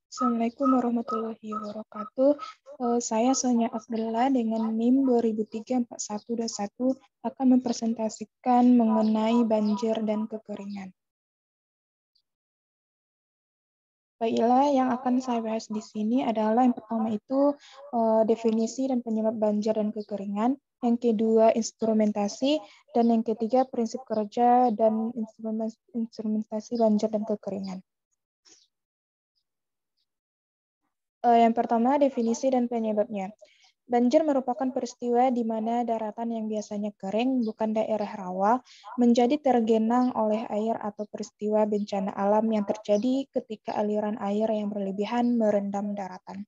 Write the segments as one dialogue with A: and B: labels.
A: Assalamualaikum warahmatullahi wabarakatuh. Saya Sonia Afdillah dengan NIM 20034121 akan mempresentasikan mengenai banjir dan kekeringan. Baiklah, yang akan saya bahas di sini adalah yang pertama itu definisi dan penyebab banjir dan kekeringan, yang kedua instrumentasi, dan yang ketiga prinsip kerja dan instrumentasi banjir dan kekeringan. Yang pertama, definisi dan penyebabnya. Banjir merupakan peristiwa di mana daratan yang biasanya kering, bukan daerah rawa, menjadi tergenang oleh air atau peristiwa bencana alam yang terjadi ketika aliran air yang berlebihan merendam daratan.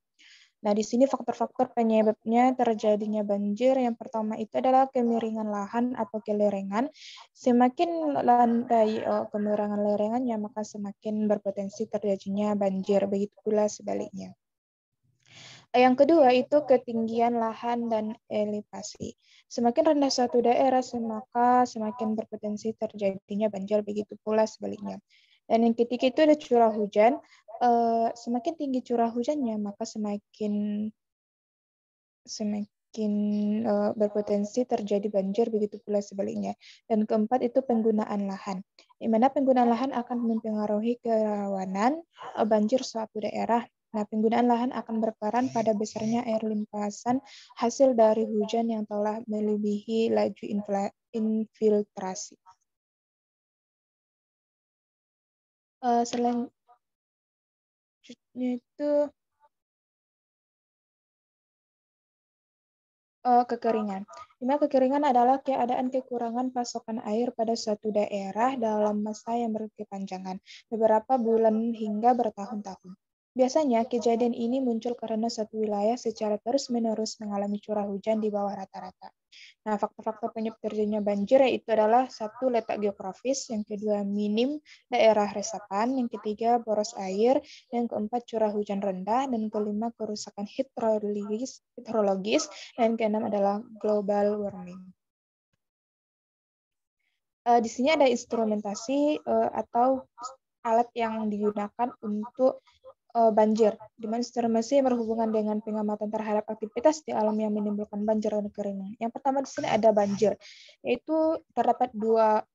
A: Nah, di sini faktor-faktor penyebabnya terjadinya banjir. Yang pertama itu adalah kemiringan lahan atau kelerengan. Semakin landai kemiringan lerengannya, maka semakin berpotensi terjadinya banjir. Begitu pula sebaliknya. Yang kedua itu ketinggian lahan dan elevasi. Semakin rendah suatu daerah, maka semakin berpotensi terjadinya banjir, begitu pula sebaliknya. Dan yang ketiga itu ada curah hujan. Semakin tinggi curah hujannya, maka semakin berpotensi terjadi banjir, begitu pula sebaliknya. Dan keempat itu penggunaan lahan, di mana penggunaan lahan akan mempengaruhi kerawanan banjir suatu daerah. Nah, penggunaan lahan akan berperan pada besarnya air limpasan hasil dari hujan yang telah melebihi laju infiltrasi. Selanjutnya itu kekeringan. Dimana kekeringan adalah keadaan kekurangan pasokan air pada suatu daerah dalam masa yang berkepanjangan, beberapa bulan hingga bertahun-tahun. Biasanya kejadian ini muncul karena suatu wilayah secara terus-menerus mengalami curah hujan di bawah rata-rata. Nah, faktor-faktor penyebab terjadinya banjir yaitu adalah satu, letak geografis, yang kedua minim daerah resapan, yang ketiga boros air, yang keempat curah hujan rendah, dan kelima kerusakan hidrologis, dan keenam adalah global warming. Di sini ada instrumentasi atau alat yang digunakan untuk banjir, di mana instrumentasi berhubungan dengan pengamatan terhadap aktivitas di alam yang menimbulkan banjir dan kekeringan. Yang pertama di sini ada banjir, yaitu terdapat dua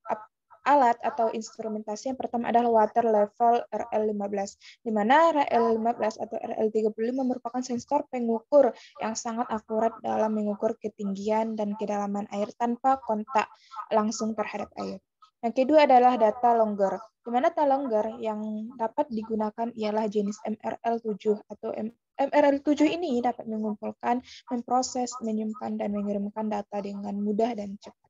A: alat atau instrumentasi. Yang pertama adalah water level RL15, di mana RL15 atau RL35 merupakan sensor pengukur yang sangat akurat dalam mengukur ketinggian dan kedalaman air tanpa kontak langsung terhadap air. Yang kedua adalah data logger, di mana data logger yang dapat digunakan ialah jenis MRL7 atau MRL7 ini dapat mengumpulkan, memproses, menyimpan, dan mengirimkan data dengan mudah dan cepat.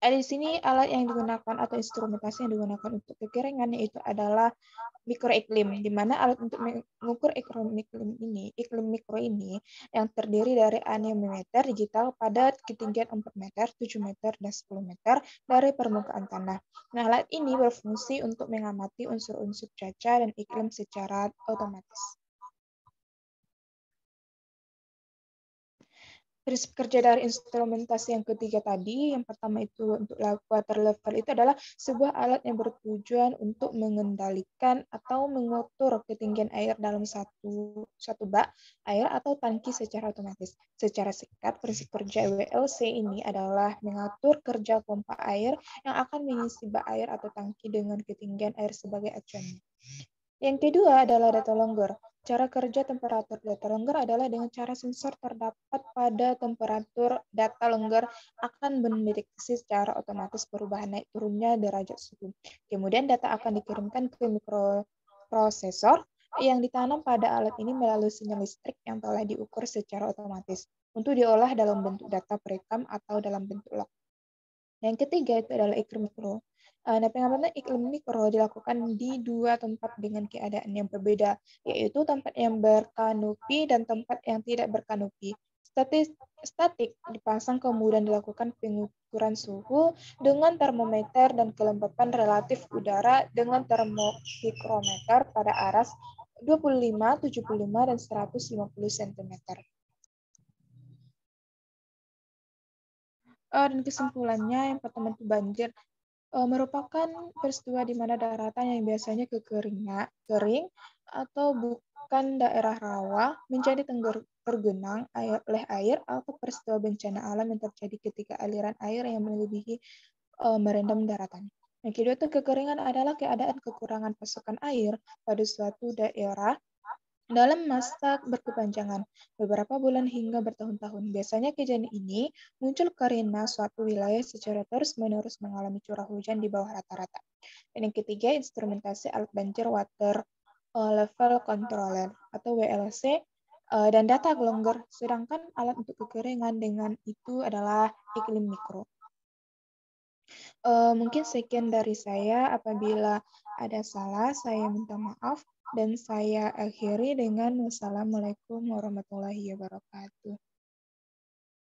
A: Di sini alat yang digunakan atau instrumentasi yang digunakan untuk kekeringan yaitu adalah mikroiklim, di mana alat untuk mengukur iklim mikro ini yang terdiri dari anemometer digital pada ketinggian 4 meter, 7 meter, dan 10 meter dari permukaan tanah. Nah, alat ini berfungsi untuk mengamati unsur-unsur cuaca dan iklim secara otomatis. Prinsip kerja dari instrumentasi yang ketiga tadi, yang pertama itu untuk water level itu adalah sebuah alat yang bertujuan untuk mengendalikan atau mengukur ketinggian air dalam satu bak air atau tangki secara otomatis. Secara singkat, prinsip kerja WLC ini adalah mengatur kerja pompa air yang akan mengisi bak air atau tangki dengan ketinggian air sebagai acuannya. Yang kedua adalah data logger. Cara kerja temperatur data logger adalah dengan cara sensor terdapat pada temperatur data logger akan mendeteksi secara otomatis perubahan naik turunnya derajat suhu. Kemudian data akan dikirimkan ke mikroprosesor yang ditanam pada alat ini melalui sinyal listrik yang telah diukur secara otomatis untuk diolah dalam bentuk data perekam atau dalam bentuk log. Yang ketiga itu adalah iklim mikro. Nah, pengamatan iklim mikro dilakukan di dua tempat dengan keadaan yang berbeda, yaitu tempat yang berkanopi dan tempat yang tidak berkanopi. Statik dipasang kemudian dilakukan pengukuran suhu dengan termometer dan kelembapan relatif udara dengan termohikrometer pada aras 25, 75, dan 150 cm. Dan kesimpulannya, yang pertama itu banjir Merupakan peristiwa di mana daratan yang biasanya kering atau bukan daerah rawa menjadi tergenang oleh air atau peristiwa bencana alam yang terjadi ketika aliran air yang melebihi merendam daratan. Yang kedua itu kekeringan adalah keadaan kekurangan pasokan air pada suatu daerah dalam masa berkepanjangan, beberapa bulan hingga bertahun-tahun. Biasanya kejadian ini muncul karena suatu wilayah secara terus-menerus mengalami curah hujan di bawah rata-rata. Dan yang ketiga, instrumentasi alat banjir water level controller atau WLC dan data Glongger. Sedangkan alat untuk kekeringan dengan itu adalah iklim mikro. Mungkin sekian dari saya. Apabila ada salah, saya minta maaf dan saya akhiri dengan wassalamualaikum warahmatullahi wabarakatuh.